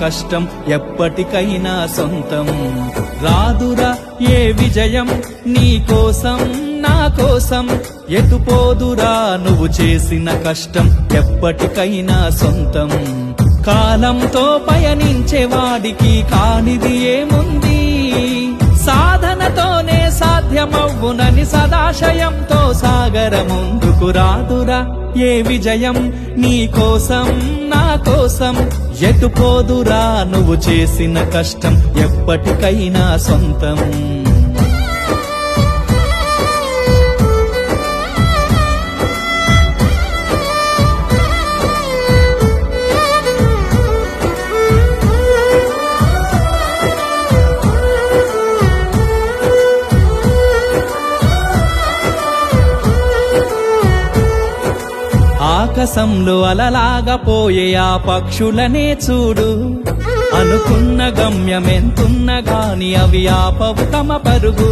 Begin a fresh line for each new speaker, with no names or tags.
కష్టం ఎప్పటికైనా సొంతం. రాదురా ఏ విజయం నీ కోసం నా కోసం, ఎటుపోదురా నువ్వు చేసిన కష్టం ఎప్పటికైనా సొంతం. కాలంతో పయనించే వాడికి కానిది ఏముంది, సాధనతోనే సాధ్యమవ్వునని సదాశయంతో సాగర ముందుకు. రాదురా ఏ విజయం నీ కోసం నా కోసం, ఎటుపోదురా నువ్వు చేసిన కష్టం ఎప్పటికైనా సొంతం. ఆకాశంలో అలలాగా పోయే ఆ పక్షులనే చూడు, అనుకున్న గమ్యమెంతున్న గాని అవి ఆపవు తమ పరుగు.